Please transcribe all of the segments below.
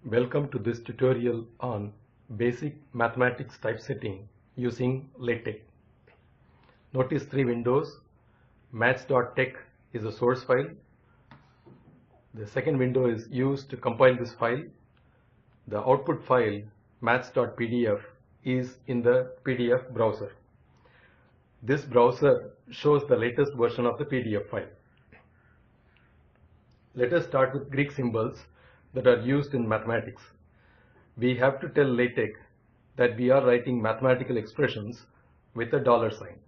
Welcome to this tutorial on basic mathematics typesetting using LaTeX. Notice three windows. Maths.tex is a source file. The second window is used to compile this file. The output file maths.pdf is in the PDF browser. This browser shows the latest version of the PDF file. Let us start with Greek symbols that are used in mathematics. We have to tell LaTeX that we are writing mathematical expressions with a dollar sign.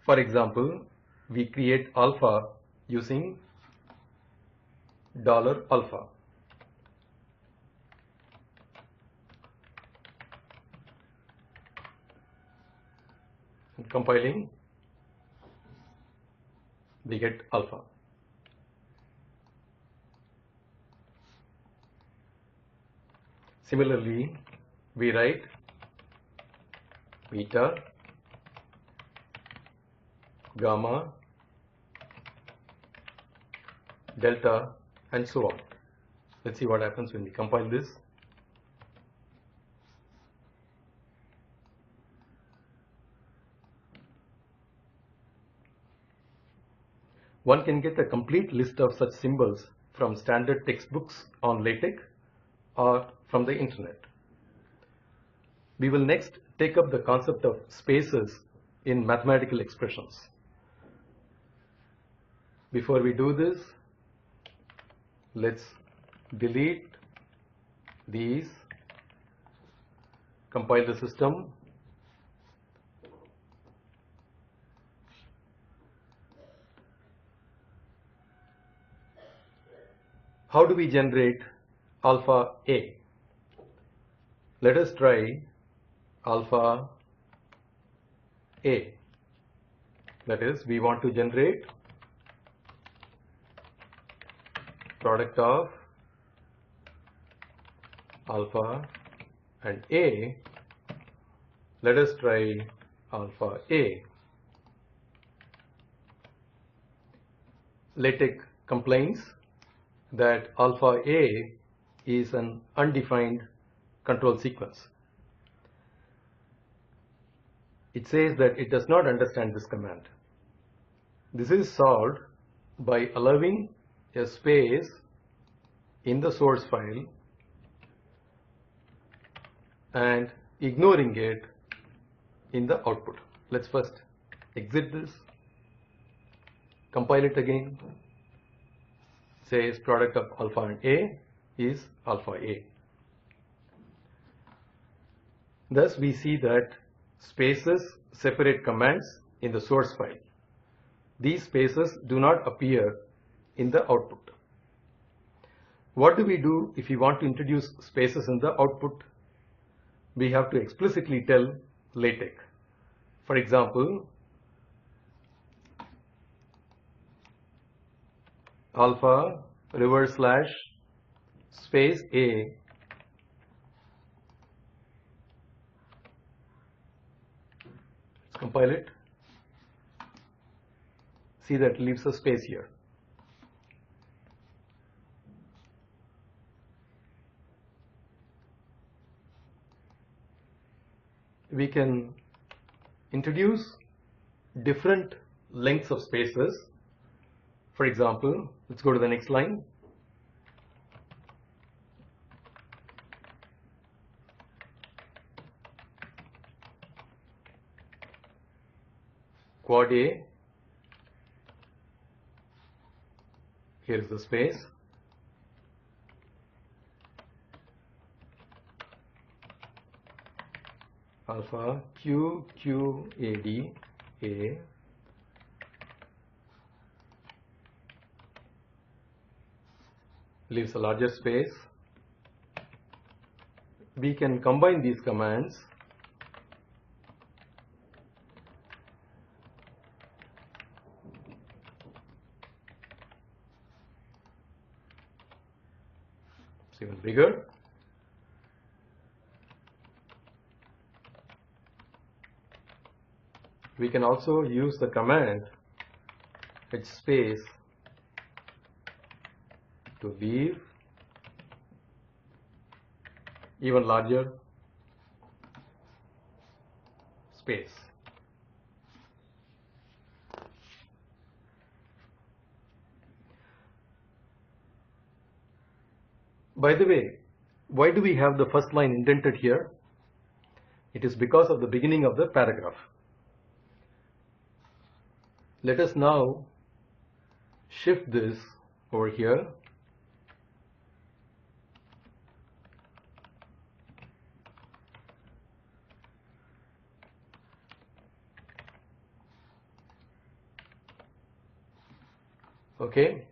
For example, we create alpha using $alpha. Compiling, we get alpha. Similarly, we write beta, gamma, delta, and so on. Let's see what happens when we compile this. One can get a complete list of such symbols from standard textbooks on LaTeX or from the internet. We will next take up the concept of spaces in mathematical expressions. Before we do this, let's delete these, compile the system. How do we generate alpha A? Let us try alpha A. That is, we want to generate product of alpha and A. Let us try alpha A. LaTeX complains that alpha A is an undefined control sequence. It says that it does not understand this command. This is solved by allowing a space in the source file and ignoring it in the output. Let's first exit this, compile it again. Says product of alpha and A is alpha A. Thus we see that spaces separate commands in the source file. These spaces do not appear in the output. What do we do if we want to introduce spaces in the output? We have to explicitly tell LaTeX. For example, alpha / space A let's compile it. See that it leaves a space here. We can introduce different lengths of spaces. For example, let's go to the next line. Quad A, here is the space. Alpha QQAD A leaves a larger space. We can combine these commands it's even bigger. We can also use the command h space to leave even larger space. By the way, why do we have the first line indented here? It is because of the beginning of the paragraph. Let us now shift this over here. Okay.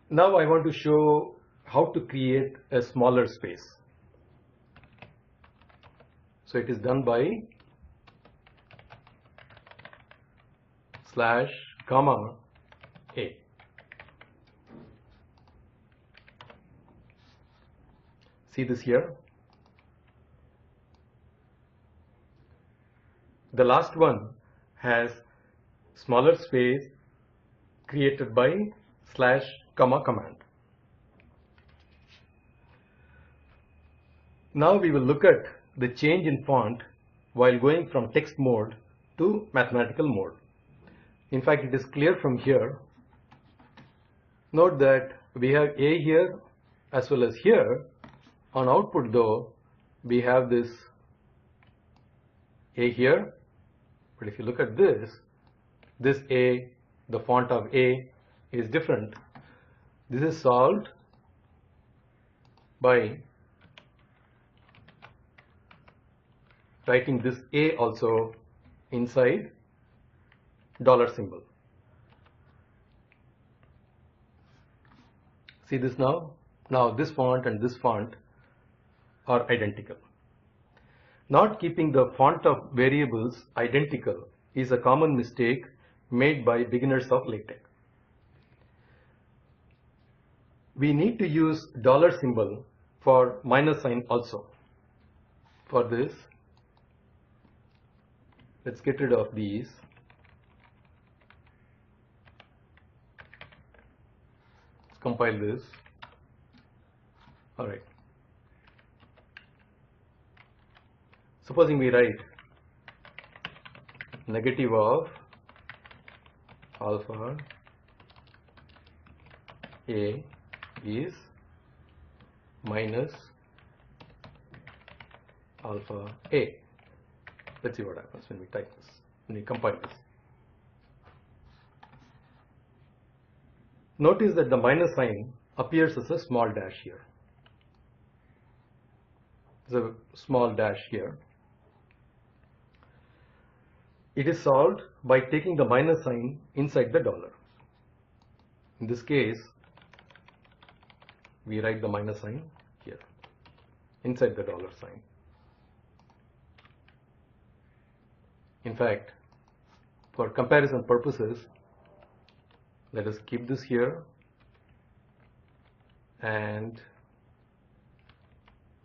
Now I want to show how to create a smaller space. So it is done by /, See this here. The last one has smaller space created by / command. Now we will look at the change in font while going from text mode to mathematical mode. In fact, it is clear from here. Note that we have A here as well as here. On output though, we have this A here, but if you look at this A, the font of A is different. This is solved by writing this A also inside $symbol. See this now? Now this font and this font are identical. Not keeping the font of variables identical is a common mistake made by beginners of LaTeX. We need to use $symbol for minus sign also. For this, let's get rid of these. Let's compile this. All right. Supposing we write negative of alpha A is minus alpha A. Let's see what happens when we type this, when we compile this. Notice that the minus sign appears as a small dash here. There's a small dash here. It is solved by taking the minus sign inside the dollar. In this case, we write the minus sign here, inside the $sign. In fact, for comparison purposes, let us keep this here and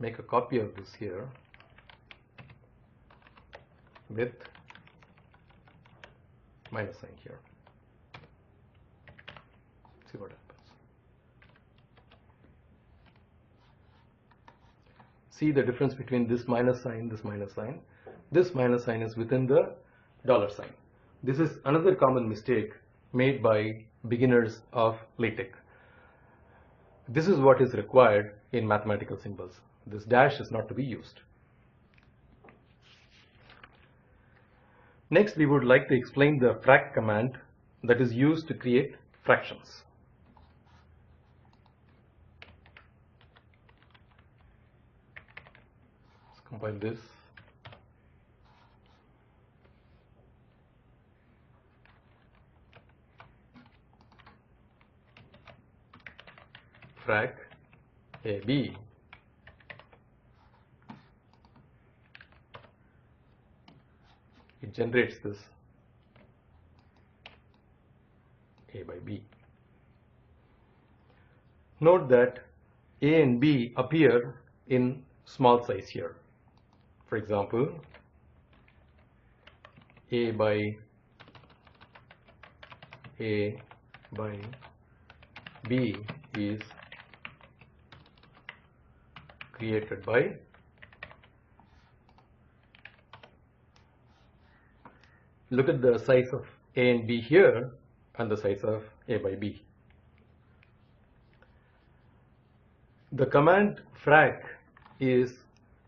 make a copy of this here with minus sign here. See what happens. See the difference between this minus sign, this minus sign. This minus sign is within the $sign. This is another common mistake made by beginners of LaTeX. This is what is required in mathematical symbols. This dash is not to be used. Next, we would like to explain the Frac command that is used to create fractions. Let's compile this. Frac AB it generates this A by B. Note that A and B appear in small size here. For example, A by B is created by look at the size of A and B here and the size of A by B. The command frac is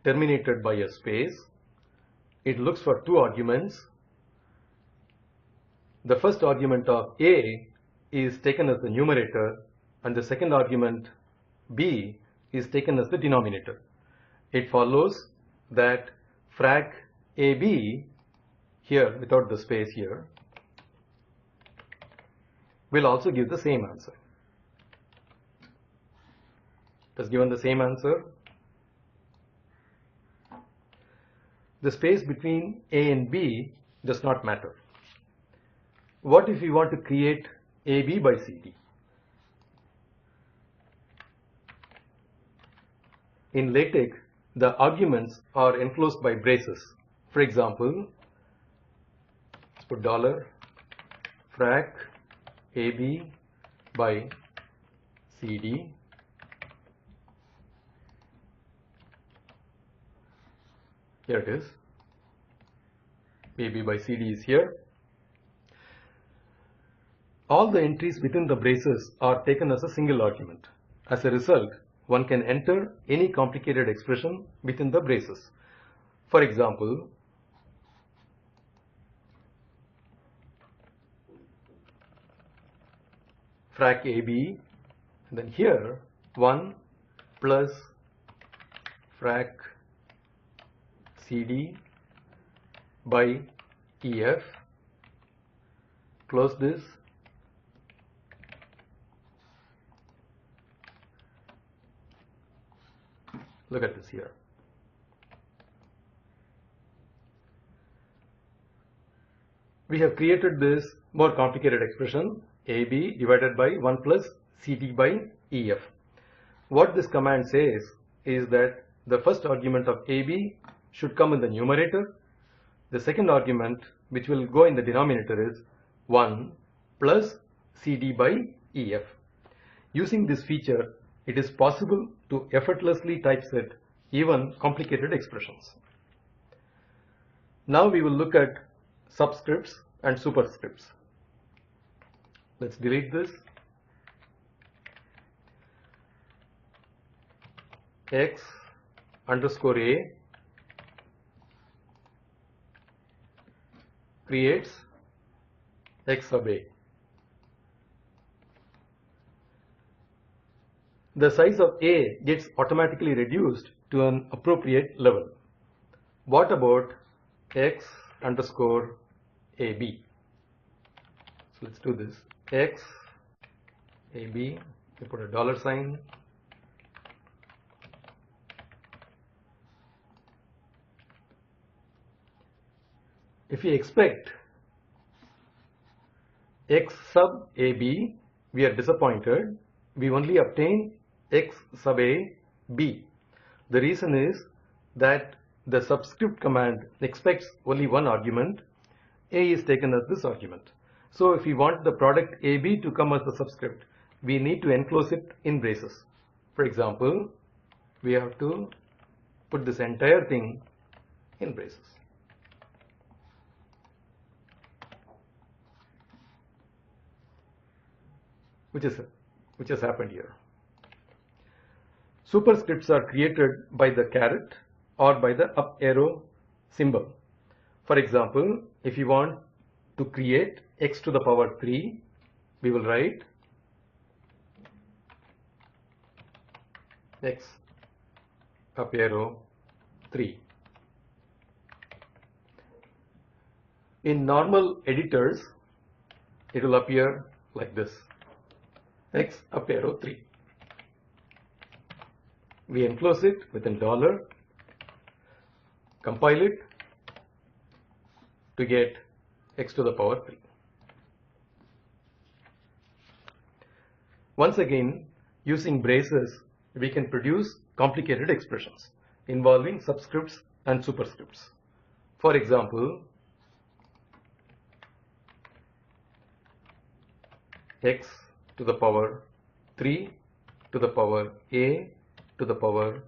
terminated by a space. It looks for two arguments. The first argument of A is taken as the numerator and the second argument B is taken as the denominator. It follows that frac AB here without the space here will also give the same answer. It has given the same answer. The space between A and B does not matter. What if we want to create AB by CD? In LaTeX, the arguments are enclosed by braces. For example, let's put $frac AB by CD here it is. AB by CD is here. All the entries within the braces are taken as a single argument. As a result, one can enter any complicated expression within the braces. For example, frac AB, and then here 1 plus frac CD by EF, close this, look at this here. We have created this more complicated expression AB divided by 1 plus CD by EF. What this command says is that the first argument of AB should come in the numerator. The second argument, which will go in the denominator, is 1 plus CD by EF. Using this feature, it is possible to effortlessly typeset even complicated expressions. Now we will look at subscripts and superscripts. Let's delete this. X underscore A creates X sub A. The size of A gets automatically reduced to an appropriate level. What about X underscore AB? So let's do this. X AB, we put a $sign. If we expect X sub AB, we are disappointed. We only obtain X sub A B. The reason is that the subscript command expects only one argument. A is taken as this argument. So if we want the product AB to come as the subscript, we need to enclose it in braces. For example, we have to put this entire thing in braces. Which has happened here. Superscripts are created by the caret or by the up arrow symbol. For example, if you want to create x to the power 3, we will write x up arrow 3. In normal editors, it will appear like this. X up arrow 3. We enclose it within $, compile it to get x to the power 3. Once again, using braces, we can produce complicated expressions involving subscripts and superscripts. For example, x to the power 3 to the power a to the power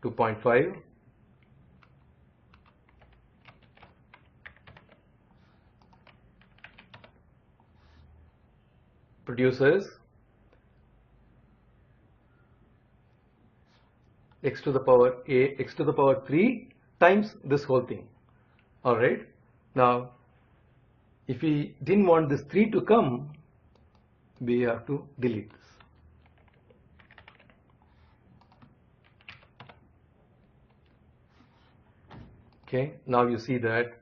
2.5, produces x to the power a x to the power 3 times this whole thing. Alright, now if we didn't want this 3 to come, we have to delete this. Okay, now you see that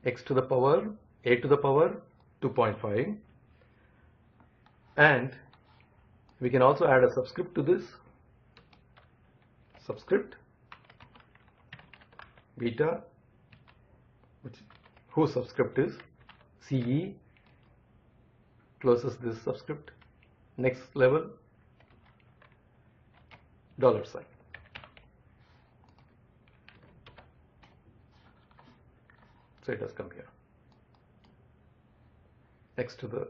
x to the power a to the power 2.5, and we can also add a subscript to this, subscript beta, whose subscript is CE, closes this subscript, next level $sign. So it has come here. X to the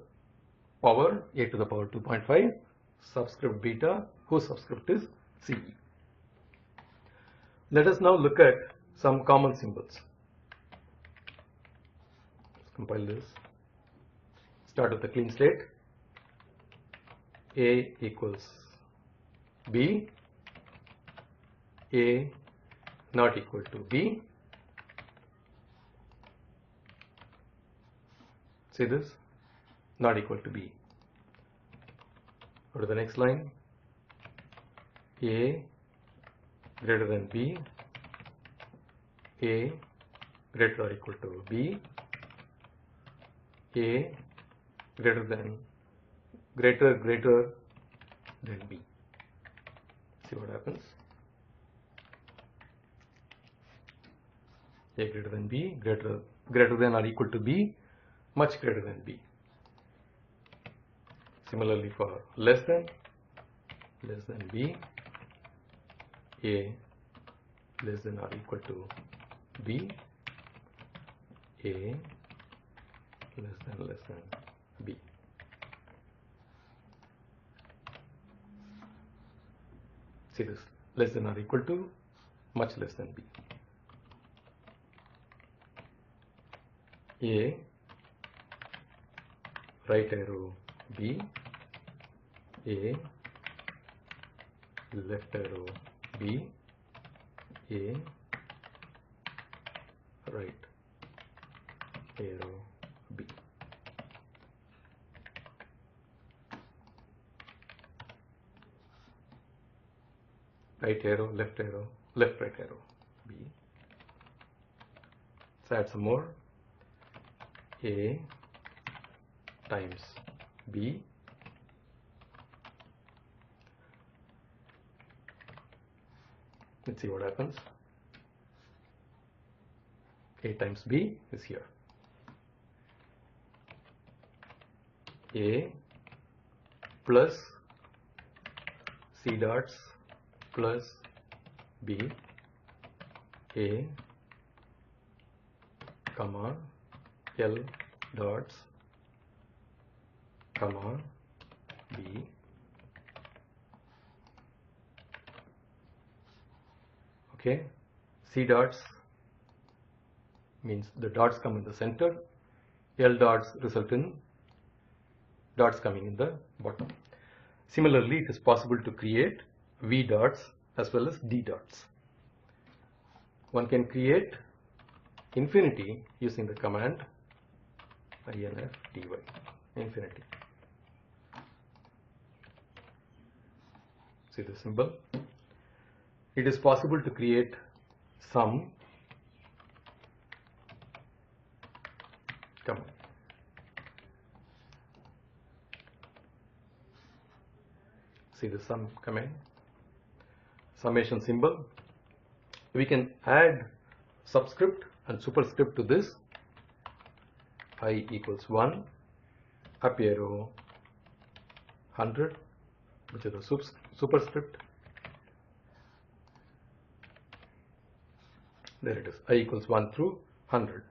power a to the power 2.5, subscript beta, whose subscript is CE. Let us now look at some common symbols. Let's compile this. Start with a clean slate. A equals B, A not equal to B. See this? Not equal to B. Go to the next line. A greater than B, A greater or equal to B, A greater than B. See what happens. A greater than B, greater than or equal to B, much greater than B. Similarly for less than B, A less than or equal to B, A less than B. See this, less than or equal to, much less than B. A right arrow B, A left arrow B, A right arrow B. Right arrow, left right arrow B. Let's add some more. A times B, let's see what happens. A times B is here. A plus C dots plus B, A comma L dots comma B, okay. C dots means the dots come in the center, L dots result in dots coming in the bottom. Similarly, it is possible to create V dots as well as D dots. One can create infinity using the command infdy, infinity. See the symbol? It is possible to create sum, come on. See the sum command, summation symbol. We can add subscript and superscript to this. I equals 1, up arrow 100, which is the superscript. There it is, I equals 1 through 100.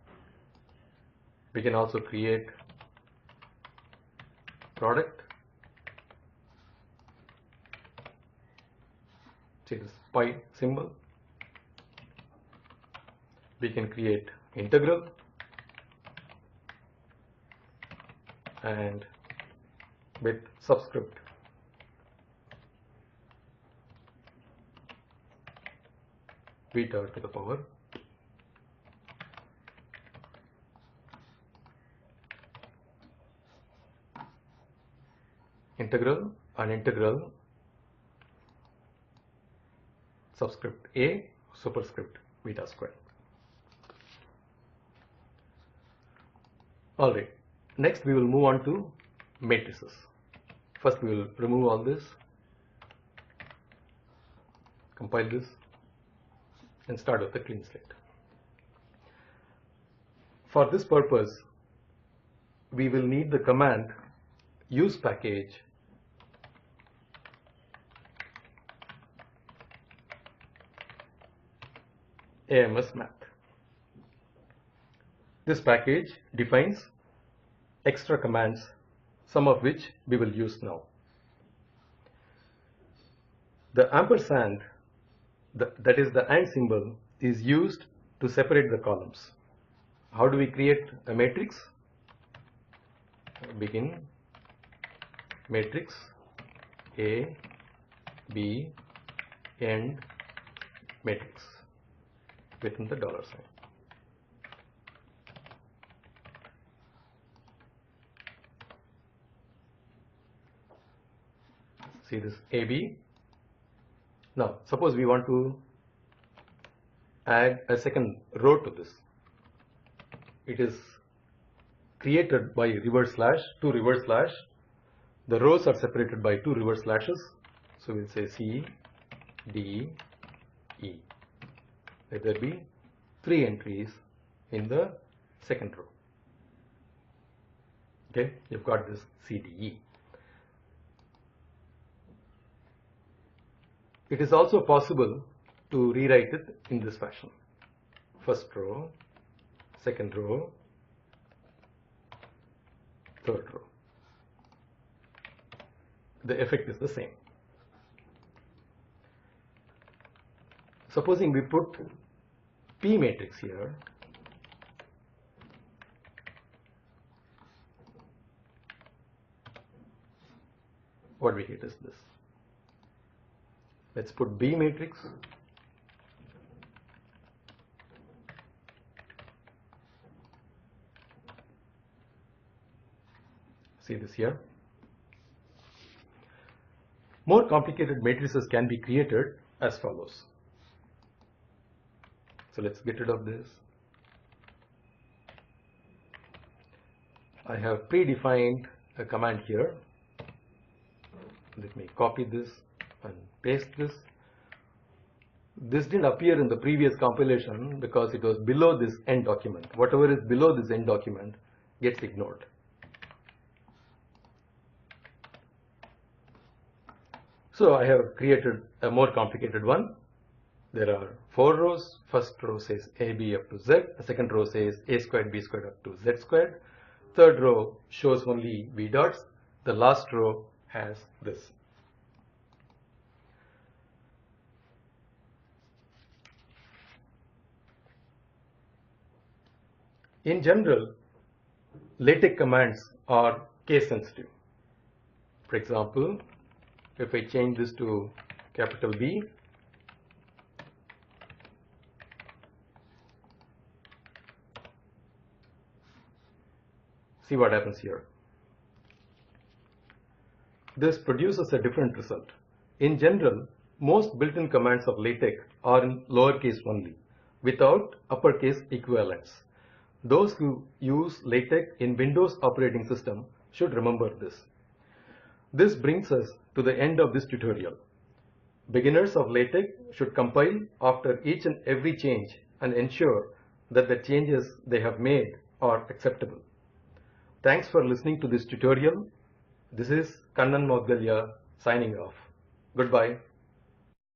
We can also create product. See this pi symbol. We can create integral and with subscript. Beta to the power integral and integral subscript a superscript beta square. Alright, next we will move on to matrices. First we will remove all this, compile this and start with a clean slate. For this purpose we will need the command use package AMS math. This package defines extra commands, some of which we will use now. The ampersand, that is the and symbol, is used to separate the columns. How do we create a matrix? Begin matrix A, B, end matrix within the dollar sign. See this AB. Now suppose we want to add a second row to this. It is created by reverse slash, two reverse slash. The rows are separated by two reverse slashes. So we'll say C, D, E. Let there be 3 entries in the second row. Okay, you've got this CDE. It is also possible to rewrite it in this fashion. First row, second row, third row. The effect is the same. Supposing we put P matrix here, what we get is this. Let's put B matrix. See this here. More complicated matrices can be created as follows. So let's get rid of this. I have predefined a command here. Let me copy this and paste this. This didn't appear in the previous compilation because it was below this end document. Whatever is below this end document gets ignored. So I have created a more complicated one. There are 4 rows. First row says AB up to Z. The second row says A squared B squared up to Z squared. Third row shows only V dots. The last row has this. In general, LaTeX commands are case sensitive. For example, if I change this to capital B, see what happens here. This produces a different result. In general, most built-in commands of LaTeX are in lowercase only, without uppercase equivalents. Those who use LaTeX in Windows operating system should remember this. This brings us to the end of this tutorial. Beginners of LaTeX should compile after each and every change and ensure that the changes they have made are acceptable. Thanks for listening to this tutorial. This is Kannan Moudgalya signing off. Goodbye.